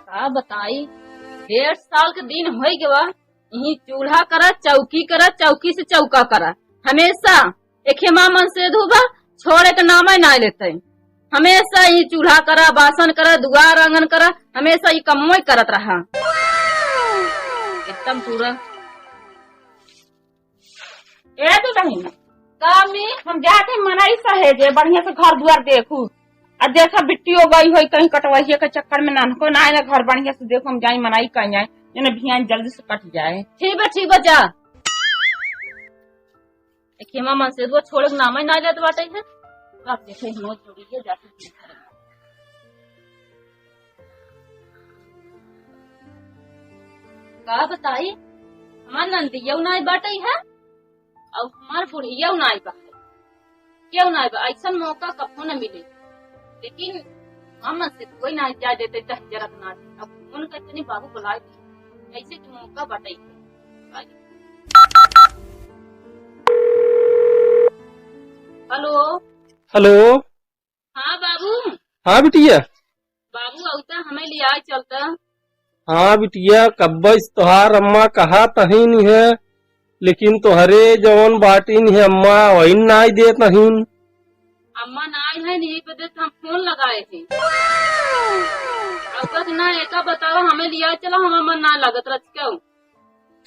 का बताई 1.5 साल के दिन हो गवा यही चूल्हा करा चौकी से चौका करा हमेशा एक मन से धोबा छोड़े के नाम ना लेते हमेशा ये चूल्हा करा बासन करा दुआर आंगन करा हमेशा ये कमो करत रहा एकदम पूरा ए तो नहीं कामी हम जाके मनाई सहेजे बढ़िया से घर दुआर देखू आ देखा बिट्टी हो गई हो कहीं कटवाइए के चक्कर में नानको ना आए घर बढ़िया से देखो हम जाई मनाई कहीं जाए जने भियान जल्दी से कट जाए। ठीक बा जा खेमा मन से वो छोड़े नाम ही ना लेते बाटे है आप देखे नो जोड़िए जाके का बताई हमार नंदिया नाई बाटे है और हमार बुढ़िया नाई बा क्यों नाई बा ऐसा मौका कभी न मिले लेकिन हम से कोई ना जा देते जरत ना अब उनका इतनी बाबू बुलाए ऐसे तो मौका बाटे हेलो हेलो। हाँ बाबू। हाँ बिटिया। बाबू औता हमें लिया चलता। हाँ बिटिया कब्बस तोहार अम्मा कहा तही नहीं है लेकिन तोहरे जवन बाटी नहीं है अम्मा वही नाई देत नहीं। अम्मा नाई है नहीं पे देते हम फोन लगाए थे अब ना एका बताओ हमें लिया चला हम अम्मा ना लागत रच क्यों।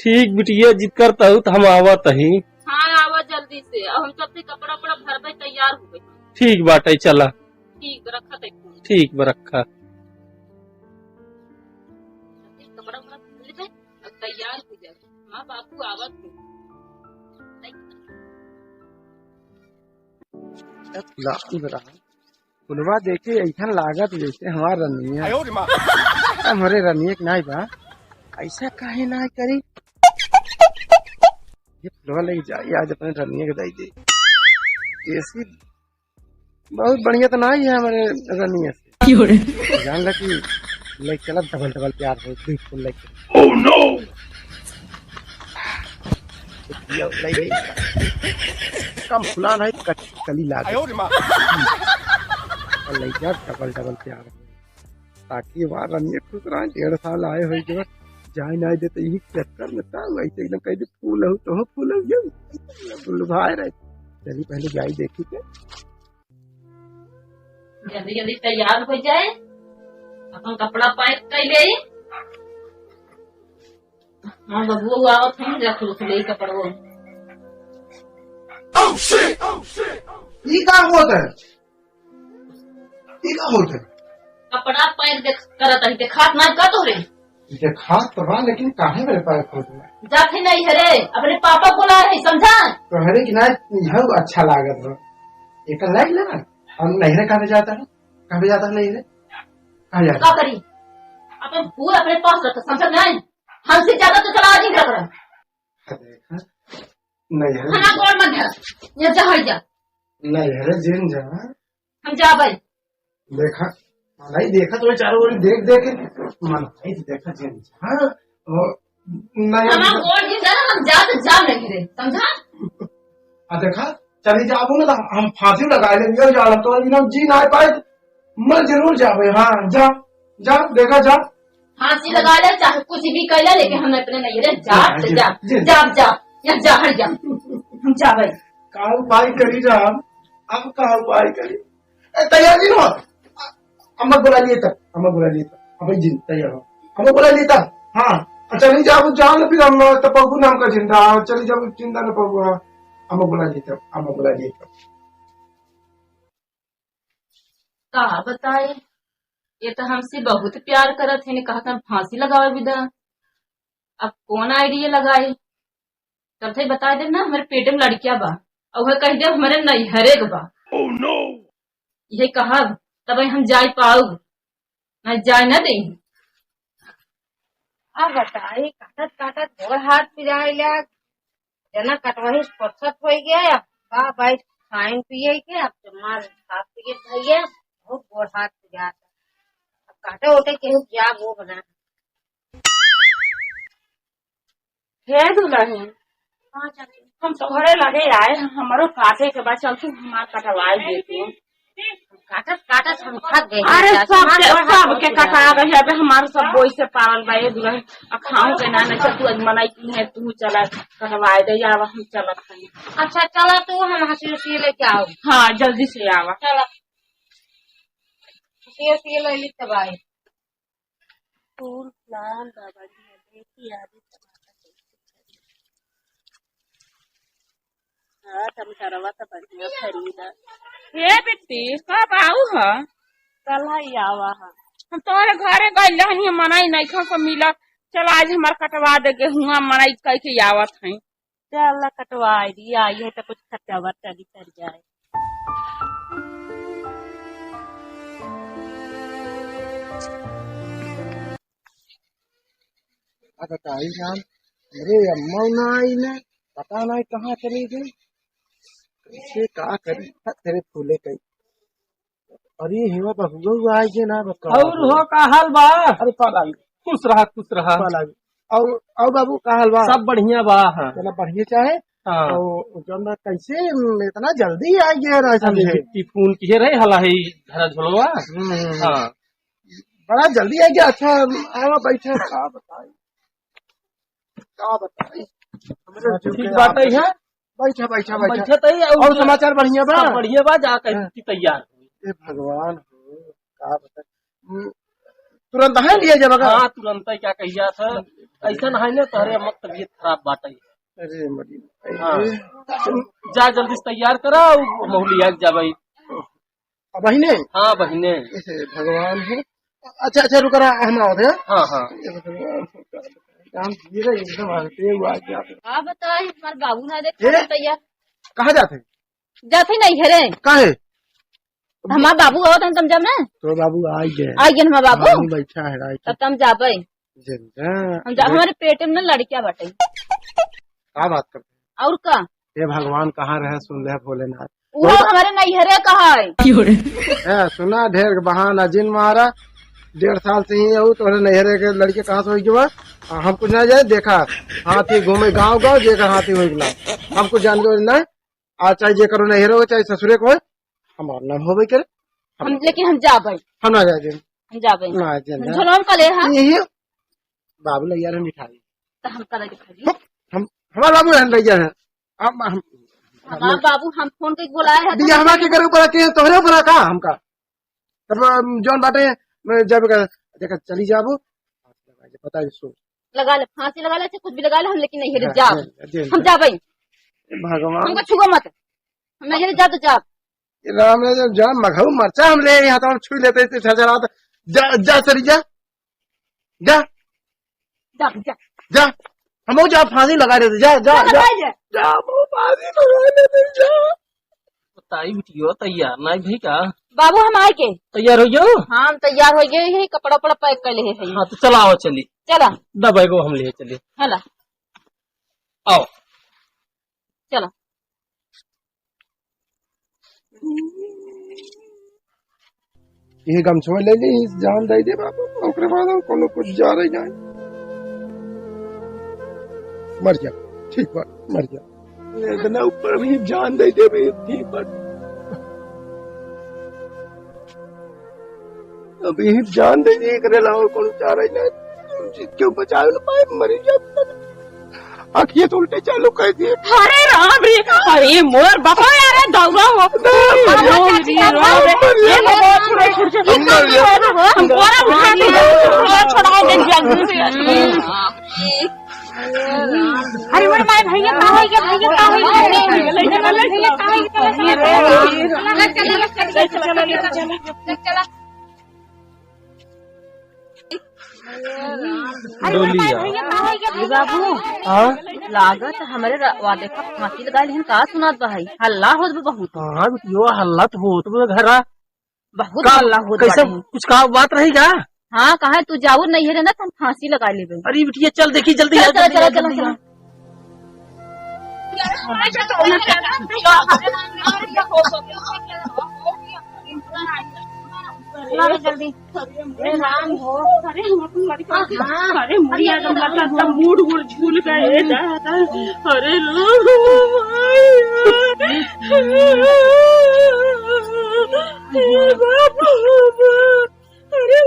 ठीक बिटिया जिद करता हूँ हम आवत ही। हाँ आवा जल्दी से अब हम सबसे कपड़ा वपड़ा भर भाई तैयार हो गए। ठीक बाटे चला। ठीक रखा ठीक रखा कपड़ा वपड़ा तैयार हो जाए। हाँ बाबू आवत फुलवा देखे ऐसा लागत जैसे हमार रनिया हमारे रनिया के नाई बा ऐसा काहे ना करी ये फुलवा लेके जाइए आज अपने रनिया के दाई दे ऐसी बहुत बढ़िया तो नाई है हमारे रनिया से जान ला कि लेके चला डबल डबल प्यार हो फूल लेके। ओह नो कम फुला नहीं कली ला लैका डबल डबल प्यार ताकि वहाँ रनिया खुश रहा 1.5 साल आए हुए जब जाए ना देते यही चक्कर में था वैसे एकदम कह फूल हो तो फूल हो भाई रहे चलिए पहले जाई देखी के जल्दी जल्दी तैयार हो जाए अपन कपड़ा पैक कर ले। हाँ बबू आवत हम रख लो ले कपड़ो ये काम होता है ये काम होता है कपड़ा पैक करत है देखात ना का तोरे देखा तो बा लेकिन काहे मेरे पास होता है जाते नहीं हरे अपने पापा को ला है समझा तो हरे कि ना यह अच्छा लागत है एक लाइक लेना हम नहीं कहा जाता है नहीं है कहा जाता का करी अपन पूरा अपने पास रख समझ नहीं हमसे ज्यादा तो चला नहीं कर रहा नहीं है खाना कौन मत है ये जा जा नहीं है जिन जा हम जा भाई देखा नहीं देखा तो चारों ओर देख देख मन नहीं देखा जिन हां नहीं हम कौन नहीं जाना हम जा तो जा नहीं रे समझा आ देखा चली जाबो ना हम फांसी लगा लेंगे और जाला तो ना जी ना पाए मैं जरूर जावे। हाँ जा जा देखा जा फांसी लगा ले चाहे कुछ भी कर ले लेकिन हम अपने नहीं रे जा जा जा जा या जा हट जा हम जा भाई का उपाय करी जा अब का उपाय करी तैयार नहीं हो अम्मा बुला लिए तक अभी जिन तैयार हो अम्मा बुला लिए तक। हाँ चली जाओ जाओ फिर हम तपगु नाम का जिंदा चली जाओ चिंता न पगु अम्मा बुला लिए तक का बताए ये तो हमसे बहुत प्यार करत है ने कहा था फांसी लगावे विदा अब कौन आइडिया लगाए तब थे बता दे ना हमारे पेट में लड़किया बा और वह कह दे हमारे नहीं हरेक बा। oh, no. ये कहा तब हम जाए पाऊ न जाए न दे अब बताई काटत काटत गोड़ हाथ पिराए लग जना कटवाही फुर्सत हो गया बा भाई खाइन पिए के अब तुम्हार हाथ पिए भैया बहुत गोड़ हाथ पिरा अब काटे उठे के क्या वो बना है दुल्हन हम तो घरे लगे आए हमारो काटे के बाद चल तू हमार कटवाई देती काटत काटत हम थक गए। अरे चाची, सब हमारे गोड़ हाथ सब के टूट कटा गया। गई अबे हमारे सब बोई से पारल बा ये दुल्हन खाऊं के ना चल तू आज मनाई की है तू चला कटवाए दे आवा हम चलत हई। अच्छा चला तू हम हंसी उसी लेके आओ। हाँ जल्दी से आवा। चला हंसी उसी ले ली तब आई। फूल लाल बाबा जी ने देखी आदि हाँ टमाटरवा तो बढ़िया खरीदा हे बेटी कब आऊ ह कल ही आवा है हम तोरे घरे गइल रहनी मनाई नहीं खा को मिला चल आज हमार कटवा दे गेहुआ मनाई कह के आवत हई। चल कटवाई दी आई है तो कुछ खर्चा चली कर जाए। बताई जान अरे अम्मा ना आई ने पता नहीं कहाँ चली गई कैसे का करी तेरे फूले कई अरे हेवा बहुआ आई के ना बता और हो का हाल बा? अरे पाला खुश रहा पाला और बाबू का हाल बा? सब बढ़िया बा। हाँ चला बढ़िया चाहे हाँ तो जब कैसे इतना जल्दी आ गया रहा समझे की फोन किए रहे हला है घर झोलवा। हाँ बड़ा जल्दी आ गया। अच्छा आवा बैठे का बताई ठीक बात है यहाँ बैठा बैठा बैठा बैठे तो ही और समाचार बढ़िया बा? सब बढ़िया बा जा कर तैयार हुई। ए भगवान हो का बताई तुरंत है लिया जब हाँ तुरंत ही क्या कहिया था ऐसा है ना तोहरे मत तबीयत खराब बात है। अरे मरी हाँ जा जल्दी से तैयार करा महुलिया जा भाई। बहिने हाँ बहिने भगवान है। अच्छा अच्छा रुक रहा हम आओ थे। हाँ हाँ काम किए रहे एकदम हंसते हुए आ गया। आप बताइए हमारे बाबू ना देख तैयार कहाँ जाते जाते नहीं घरे काहे हमारा बाबू आओ तुम जब ना तो बाबू आ गए आ गए हमारा बाबू बैठा है राय तब तुम जा पाए हम हमारे पेट में लड़कियां बटे क्या बात करते और का ये भगवान कहाँ रहे सुन ले भोलेनाथ वो हमारे नैहरे कहा है सुना ढेर बहाना जिन मारा 1.5 साल से ही हूँ तो नहरे के लड़के कहाँ से हुई जो हम कुछ ना जाए देखा हाथी घूमे गांव गांव जेकर हाथी हो गया हम कुछ जानते नहीं आज चाहे जे करो नहरे हो चाहे ससुरे को हो हमारा नाम हो करे हम लेकिन हम जा पाए हम ना जाए हम जा पाए ना जाए झोलम का ले हम बाबू लैया रहे मिठाई तो हम कल दिखाई हम हमारा बाबू रहन लैया है हमारा बाबू हम फोन के बुलाए हैं दिया हमारे के ऊपर के तोहरे ऊपर का हमका तब जौन बाटे जब देखा चली जाबो पता है सो लगा ले फांसी लगा ले कुछ भी लगा ले हम लेकिन नहीं जा हम जा भाई भगवान हमको छुआ मत हम नहीं जा तो जा राम ने जब जान मघऊ मरचा हम ले यहाँ तो हम छुई लेते थे छजरा जा जा सरी जा जा जा जा जा हम जा फांसी लगा देते जा जा जा जा फांसी लगा देते जा बताई बिटियो तैयार नहीं भाई का बाबू हम आए के तैयार हो जाओ। हाँ हम तैयार हो गए है कपड़ा उपड़ा पैक कर ले है हाँ तो चलाओ चली चला दबाई को हम ले चले चला आओ चला ये गमछो ले ली जान दे दे बाबू ओकरे बाद हम कोनो कुछ जा रही जाए मर जा ठीक बात मर जा इतना ऊपर भी जान दे दे भी ठीक बात अभी जान दे दे करे लाओ कौन चाह रही ना क्यों बचा लो पाए मरी जा आखिए तो उल्टे चालू कर दिए अरे राम रे अरे मोर बापा यार दौड़ा हो अरे मेरे माय भैया का है भैया बाबू हाँ लागत हमारे वादे का फांसी लगा लेकिन का सुनात भाई हल्ला होत बहुत हाँ बिटियो हल्ला तो हो तो घर बहुत हल्ला होत कैसे कुछ कहा बात रही क्या? हाँ कहा तू जाऊ नहीं है ना तो हम फांसी लगा ले अरे बिटिया चल देखी जल्दी चला चला चला जल्दी राम हो अरे मुड़िया तो मूड वूड झूल गए अरे अरे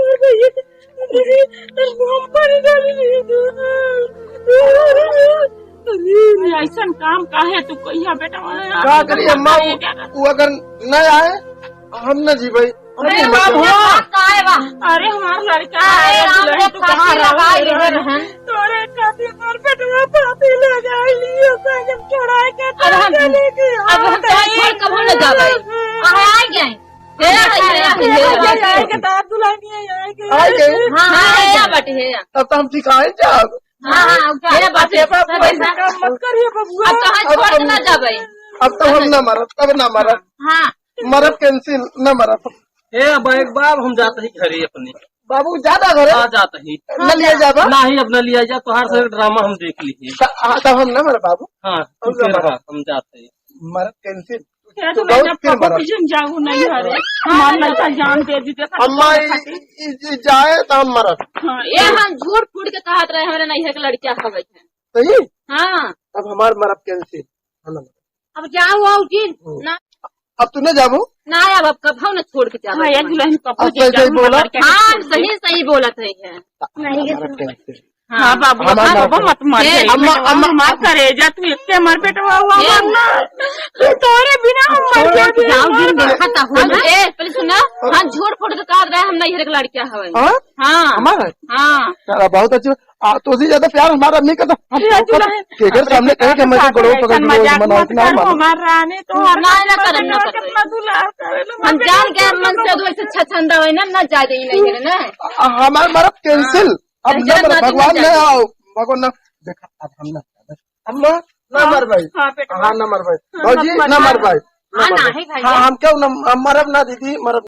भैया ऐसा काम का है तू कहिया बेटा क्या करिए अम्मा, वो अगर न आए हम न जी भाई। अरे हमारा लड़का है तू कहाँ रहा तोरे खातिर मोर बेटवा फांसी लगाइलियो संग छोड़ाए के अब हम छोड़ कब न जाबे आ गए के तार दुलानी आएगे आ गए हां बटे है तब तो हम सिखाए जाब। मेरे बाटे काम मत करिए बबुआ अब कहां छोड़ के ना जाबे अब तो हम न मरब, तब न मरब, हां मरब कैंसिल न मरब। ए अब एक बार हम जाते ही घरे अपने बाबू ज्यादा घर आ जाते ही न लिए जाबा नहीं अब न लिया जा तो हर सारे ड्रामा हम देख लीजिए। तब हम न मर बाबू, हाँ हम जाते ही मरब कैंसिल। तो मैंने पापा पीछे जाऊँ नहीं अरे हमारा लड़का जान दे दी अम्मा जाए तो हम मरब। ये हम झूठ फूट के कहत रहे हमारे नहीं है कि लड़कियां हवे है सही हां अब हमार मरब कैंसिल। अब जाओ आओ जी ना अब तू न जाबू ना अब कब हम न छोड़ के जाबे हाँ दुल्हन पापा अब सही बोला। हां सही बोलत है मरब कैंसिल। हाँ बाबू बाबा मत मार अम्मा अम्मा माफ करे जा तू इतने मर बेटवा हुआ मरना तोरे बिना हम मर जाओ जाओ दिन देखा था हो ना ए पहले सुना हम झूठ फूट के कहत रहे हम नहीं है कि लड़कियां हवे हाँ हां हमारा हां चला बहुत अच्छी तो उसी ज्यादा प्यार हमारा नहीं करता केकर सामने कहे कि मैं गड़ो पकड़ लो मना इतना हमार रानी तो ना ना करम ना कर कितना दुलार करे हम जान के मन से दो ऐसे छछंदा होई ना जा दे नहीं है ना हमार मरब कैंसिल। अब न मर भगवान न आओ भगवान न देखा अब हम न अम्मा न मर भाई हाँ न मर भाई भौजी न मर भाई हाँ ना है भाई हाँ हम क्यों न मरब ना दीदी मरब।